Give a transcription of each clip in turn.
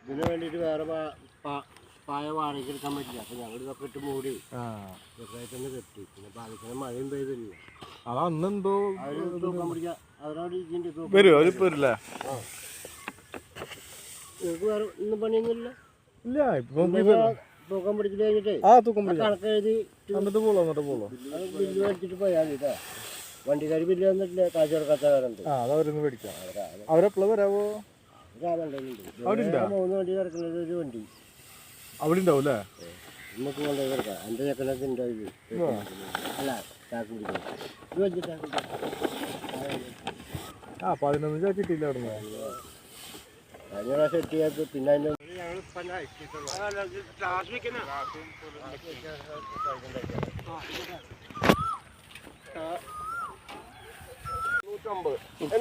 ഇതിന് വേണ്ടിയിട്ട് വേറെ പായ വാടകയ്ക്ക് എടുക്കാൻ പറ്റില്ല. അപ്പൊ ഞങ്ങൾ ഇതൊക്കെ ഇട്ട് മൂടി ഇതൊക്കെ കെട്ടി. പിന്നെ പാലത്തിന് മഴയും പെയ്തില്ല. അന്നെന്തോ തൂക്കാൻ പിടിക്കാം. അവരോട് വരുമോ അവരിപ്പോ വരില്ല. നിങ്ങൾക്ക് വേറെ ഒന്നും പണിയൊന്നുമില്ല. ഇല്ല തൂക്കാൻ പിടിച്ചിട്ട് കഴിഞ്ഞിട്ട് കണക്ക് എഴുതി ബില്ല് മേടിച്ചിട്ട് പോയാൽ മതി കേട്ടോ. വണ്ടിക്കാർ ബില്ല് തന്നിട്ടില്ല, കാശ് കൊടുക്കാത്തവരുണ്ട്. അവരെപ്പോഴും വരാവോ? 3 വണ്ടി കിടക്കുന്നത് ഒരു വണ്ടി അവിടെ ഉണ്ടാവും അല്ലേ? നമുക്ക് കൊണ്ടുപോയി കിടക്കാം. എൻ്റെ ചെക്കനൊക്കെ ഉണ്ട്. അല്ല ചാക്ക് പിടിക്കണം. ഇത് വെച്ചിട്ട് 11 ചാക്കിട്ടില്ല അവിടെ കഴിഞ്ഞ പ്രാവശ്യം എത്തിയത്. പിന്നെ അതിൻ്റെ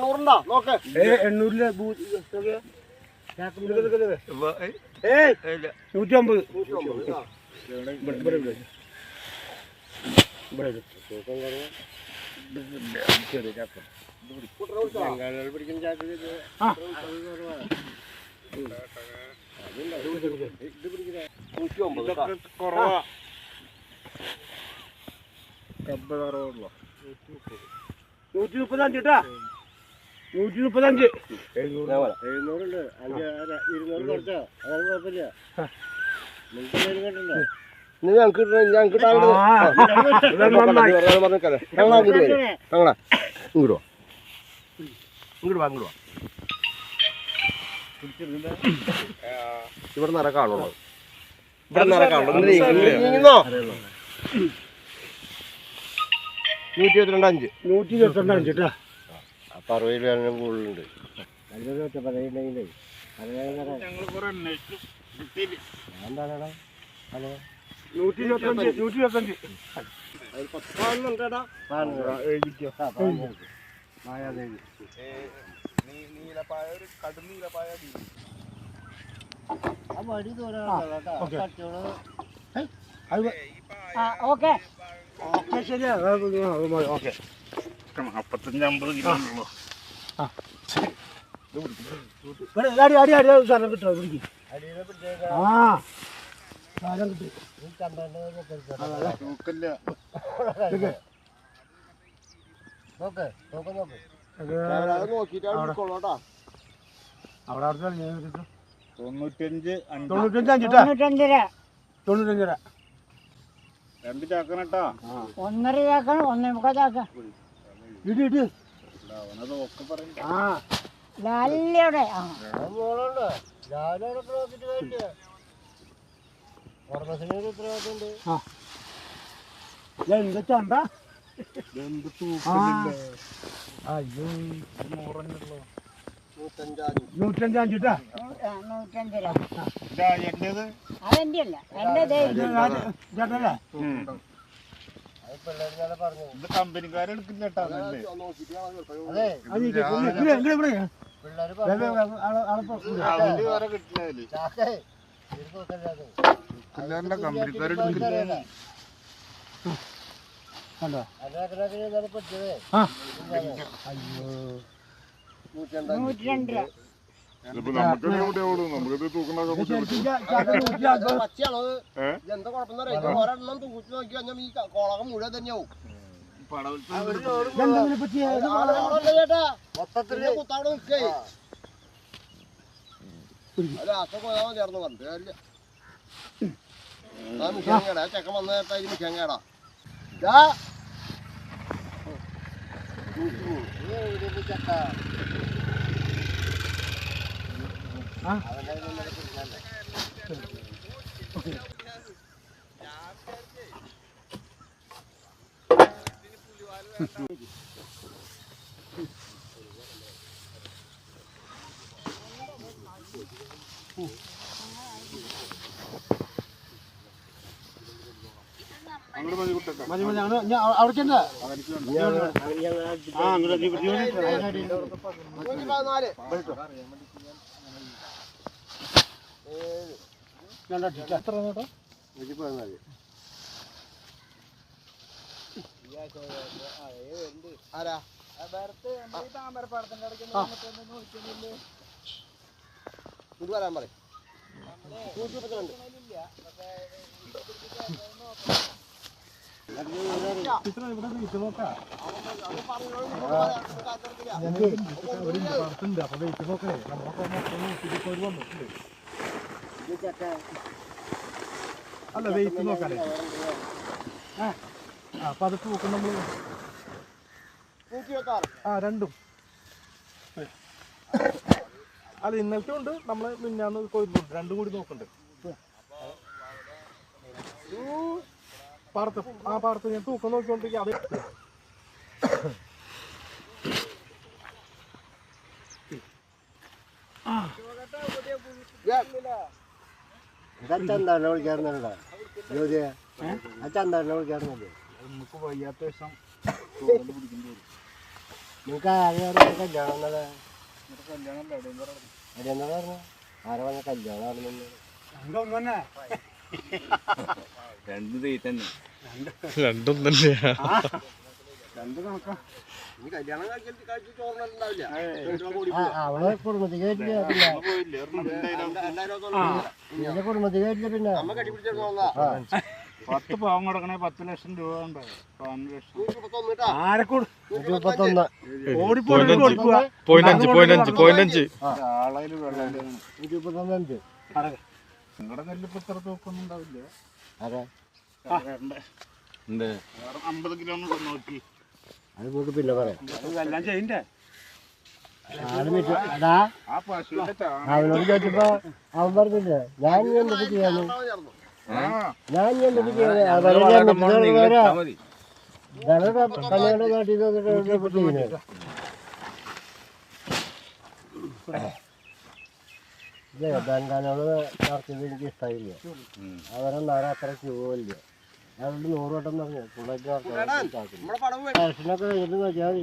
$800 നോക്ക്. 800 135 കേട്ടാ. 135 700 ഉണ്ട്. 200 കുറച്ചോ? അതൊന്നും കുഴപ്പമില്ല. ഞങ്ങൾക്ക് ഇവിടെ നിറ കാണുള്ളൂ. ഇവിടെ നിറ കാണുള്ളൂ. 122.5 കേട്ടാ. അപ്പൊ 60 രൂപ കൂടുതലുണ്ട്. നല്ലൊരു ഒറ്റ പറയുന്നുണ്ടെങ്കിലേ എന്താടാ? ഹലോ 125 ശരിയാ. 45-50 കിലോ ഉള്ളൂ. സാധനം കിട്ടോ? സാധനം കിട്ടി. രണ്ട് ചാക്കനട്ടാ. 1.5 ചാക്കാണ്. 1.25 ചാക്ക. ഇട് ലാലിലൂടെ എന്താ ചണ്ട എന്ത് തൂക്കില്ല. അയ്യോ 155 കേട്ടാ. 155 എന്റേത്. അതെന്റെ അല്ല, എന്റെ ചേട്ടല്ലേ. ഇത് കമ്പനിക്കാരെടുക്കില്ല കേട്ടോ. കമ്പനിക്കാരെടുക്കില്ല. കണ്ടോ? എന്താ കുഴപ്പം ഒരെണ്ണം തൂക്കി നോക്കി കഴിഞ്ഞാൽ ഈ കുളകം മുഴുവൻ തന്നെയാവും. മൊത്തത്തിൽ കുത്താവിടെ നിൽക്കേ. രാത്രി പോയാൽ ചേർന്ന് പറഞ്ഞിട്ട് കാര്യമില്ല. ആ മിഷൻ കേടാ. ചെക്കൻ വന്ന നേരത്തെ അതിന് മിഷൻ കേടാ. അവിടെ ഇത് വരാൻ പറയും 132 അല്ല വെയിറ്റ് നോക്കാനേ അപ്പൊ അത് തൂക്കം നമ്മൾ രണ്ടും അല്ല ഇന്നലത്തെ ഉണ്ട് നമ്മള് മിന്നാന്ന് കൊയ്തുണ്ട് രണ്ടും കൂടി നോക്കണ്ട് പാടത്ത് പാടത്ത് ഞാൻ തൂക്കം നോക്കിക്കൊണ്ടിരിക്കുക അത് ചന്താനെ വിളിക്കാറുണ്ടോ ജ്യോതിയെ ആ ചന്താനെ വിളിക്കാറുണ്ടോ നമുക്ക് വയ്യാത്ത ദിവസം നിങ്ങൾക്ക് ആരെയാണ് കല്യാണം എന്നല്ലേ അടിയെന്നാ പറഞ്ഞു ആരെ പറഞ്ഞ കല്യാണം ആണെന്ന് രണ്ടും തന്നെയാ അവളെ കുടുംബത്തിൽ കേട്ടില്ല പിന്നെ കുടുംബത്തിൽ കേട്ടില്ല പിന്നെ 10 പാവം കിടക്കണേ 10 ലക്ഷം രൂപ ഉണ്ട് 21 നിങ്ങളുടെ നെല്ലിപ്പ് ഇത്ര തൂക്കൊന്നും ഉണ്ടാവില്ല അതെ 50 കിലോമീറ്റർ നോക്കി അത് നമുക്ക് പിന്നെ പറയാം എല്ലാം ചെയ്യണ്ടേ അവനോട് ചോദിച്ചപ്പോ അവൻ പറഞ്ഞില്ലേ ഞാൻ എന്തൊക്കെ ചെയ്യാനും എന്തൊക്കെ കല്യാണം നാട്ടിൽ ചെയ്യുന്നത് ബംഗാളിനോട് നടത്തിയത് എനിക്ക് ഇഷ്ടമായില്ല അവരെ നാളെ അത്ര ക്യൂ ഇല്ല അതുകൊണ്ട് 100 വട്ടം പറഞ്ഞു പുള്ളേക്ക് ടെൻഷനൊക്കെ കഴിഞ്ഞിട്ട് നോക്കിയാൽ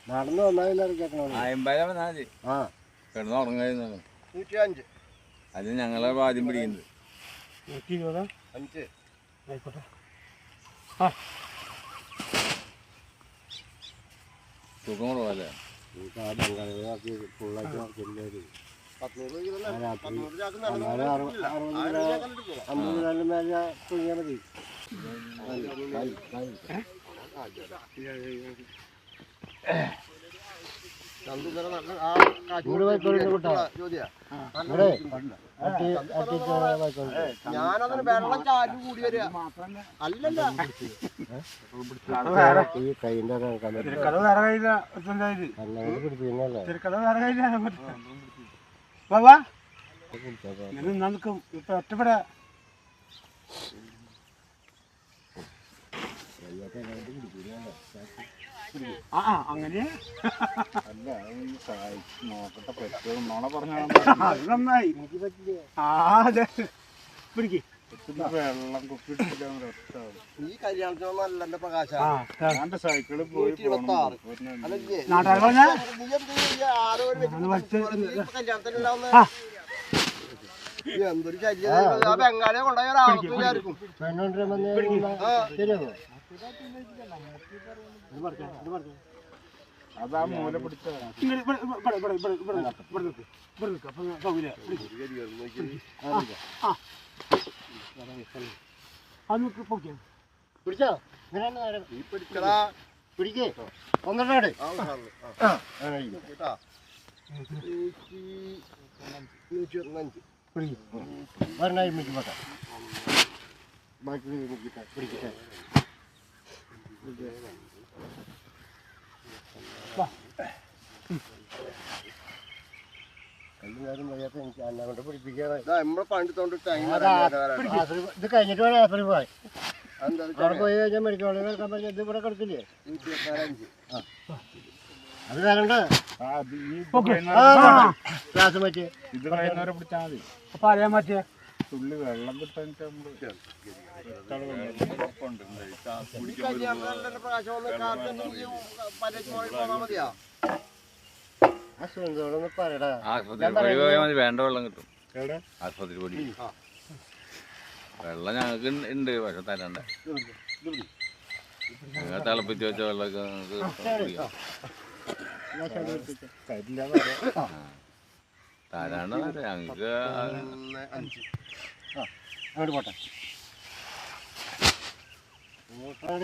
നടന്നു വന്നാലും അത് ഞങ്ങളെ ആദ്യം പിടിക്കുന്നത് 125 തൂക്കം കുറവല്ലേ ഞാനതിന് വെള്ളം ചാരി കൂടി വരിക അല്ലല്ല ഈ കൈന്റെ നമുക്ക് ഇപ്പൊ ഒറ്റപ്പെടാ അങ്ങനെ അല്ല നോക്കട്ടെ പറ്റുമോ നോണ പറഞ്ഞാൽ നന്നായി പിടിക്ക് വെള്ളം കുപ്പിട്ടില്ല ഈ കല്യാണത്തിനൊന്നും അല്ല പ്രകാശം എന്റെ സൈക്കിള് പോയി എന്തൊരു ശല്യം ബംഗാളിയെ കൊണ്ടുപോയ ഒരാൾക്കും ശരിയാവോ അതാ മൂല പിടിച്ച പിടിച്ചോ പിടിക്കേ ഒന്നിട്ടാട് വരണായി പോട്ടെ ബാക്കി പിടിക്കട്ടെ ഇത് കഴിഞ്ഞിട്ട് വേണം ആപ്പിൾ പോയി അവിടെ പോയി കഴിഞ്ഞാൽ മെഡിക്കൽ കോളേജ് കേൾക്കാൻ പറഞ്ഞാൽ ഇത് ഇവിടെ കിടക്കില്ലേ അത് വരണ്ട ക്ലാസ് പറ്റിയ ഇത് പിടിച്ചാൽ മതി അപ്പൊ അറിയാൻ പറ്റിയ തുള്ളി വെള്ളം കിട്ടാൻ വേണ്ട വെള്ളം കിട്ടും. ആസ്പത്രി പൊടി വെള്ളം ഞങ്ങൾക്ക് ഉണ്ട്, പക്ഷെ തരണ്ട. ഞങ്ങൾ തിളപ്പിച്ച് വെച്ച വെള്ളമൊക്കെ ഞങ്ങൾക്ക് തരാണ്ട് ഞങ്ങൾക്ക് അങ്ങോട്ട് പോട്ടെ. മൂത്രം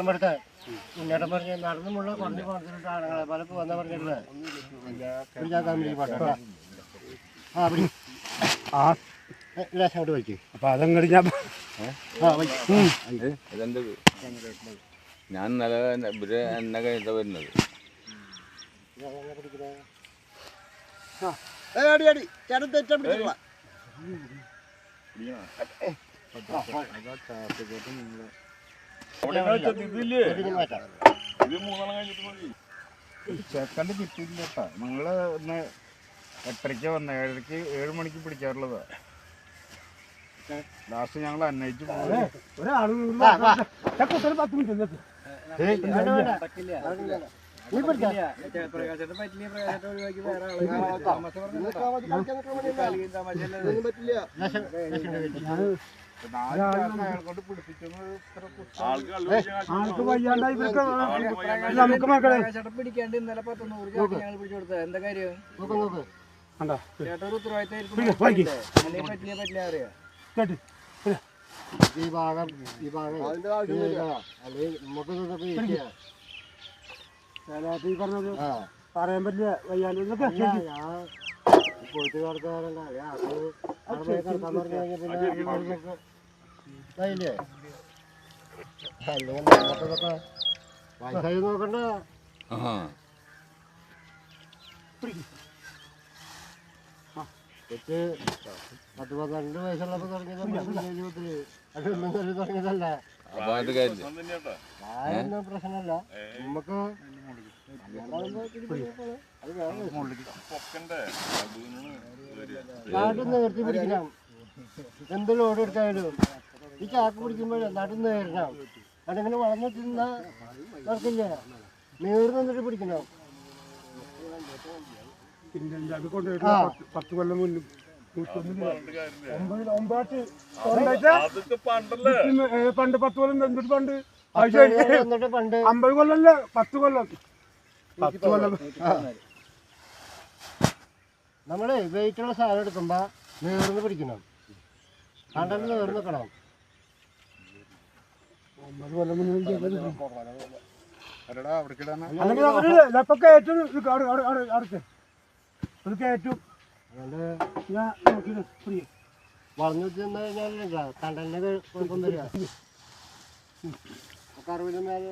എടുത്ത് മുന്നേറ്റം പറഞ്ഞ് നടന്നുമുള്ള കുറഞ്ഞ് പറഞ്ഞിട്ട് ആണുങ്ങളെ പല വന്ന പറഞ്ഞിട്ടുള്ളത് ആ പിടി ലേശം അങ്ങോട്ട് വലിക്കും. അപ്പൊ അതങ്ങോട്ട് ഞാൻ ഇതെന്റെ ഞാൻ ഇന്നലെ ഇവര് എന്നെ കഴിഞ്ഞ വരുന്നത്. ചേട്ടൻ തെറ്റാ പിടിച്ചിട്ടുള്ള ചെക്കൻ്റെ കിട്ടിയില്ല കേട്ടാ. ഞങ്ങള് ഇന്ന് 8:30 വന്ന 7 മണിക്ക് പിടിക്കാറുള്ളതാ. ലാസ്റ്റ് ഞങ്ങൾ അന്വേഷിച്ചു കൊണ്ട് ആൾക്ക് വയ്യാണ്ടായി നമുക്ക് മക്കളെ പിടിക്കാണ്ട് ഇന്നലെ 100 ഞങ്ങൾ പിടിച്ചു കൊടുത്തത്. എന്താ കാര്യം? ചേട്ടൻ ഒരു ഉത്തരവാദിത്തം പറ്റില്ല അറിയാം. ഈ ഭാഗം പറഞ്ഞത് പറയാൻ പറ്റില്ല വയ്യാണ്ട് പോയിട്ട് കിടക്കാറല്ല കിടക്കാൻ പറഞ്ഞു കഴിഞ്ഞാൽ പിന്നെ ഇതായില്ലേ. അല്ലെങ്കിൽ നമുക്കൊക്കെ വയസ്സായി നോക്കണ്ട. കൊച്ച് 10-12 വയസ്സുള്ളപ്പോ തുടങ്ങിയതല്ല. പ്രായമൊന്നും പ്രശ്നമല്ല. നമുക്ക് നാട്ടിൽ നേർത്തി പിടിക്കണം. എന്ത് ലോഡ് എടുത്തായാലും ഈ ചാക്ക് പിടിക്കുമ്പോഴേ നാട്ടിൽ നേരണം. അതിങ്ങനെ വളർന്നു തിന്നാ നടക്കില്ല. നേർ നിന്നിട്ട് പിടിക്കണം. 10 കൊല്ലം മുന്നും 10 കൊല്ലം എന്തൊരു പണ്ട് 50 കൊല്ലല്ലേ 10 കൊല്ലം നമ്മള് വെയിറ്റുള്ള സാധനം എടുക്കുമ്പോ നേർന്ന് പിടിക്കണം. കണ്ടന്റ് നേർന്ന് നിൽക്കണം. 50 കൊല്ലം മുന്നേ വളഞ്ഞു ചെന്ന് കഴിഞ്ഞാൽ കണ്ടന്റിന് കുഴപ്പം വരിക. 60 മേലെ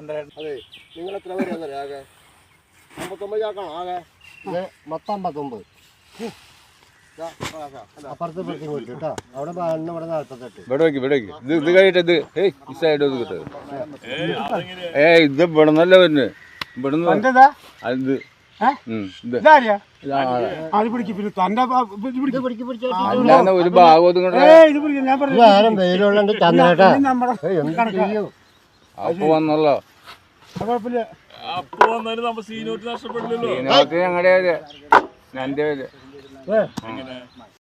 അതെ നിങ്ങൾ എത്ര പേര് ആകെ 59 ചാക്കാണോ ആകെ? മൊത്തം 59. അപ്പുറത്ത് പിടിച്ചു പോയിട്ട് കേട്ടോ. അവിടെ 42, ഇവിടെ 48. ഇവിടെ ഇത് കഴിയിട്ട് ഈ സൈഡ് കിട്ടും. ഇത് ഇവിടെ നിന്നല്ല വരുന്നത്. ഇവിടുന്ന് അല്ലാതെ ഒരു ഭാഗം വെയിലുള്ളണ്ട് ചന്ദ്രേട്ടാ അപ്പൊ വന്നല്ലോ. ഞങ്ങളുടെ എന്റെ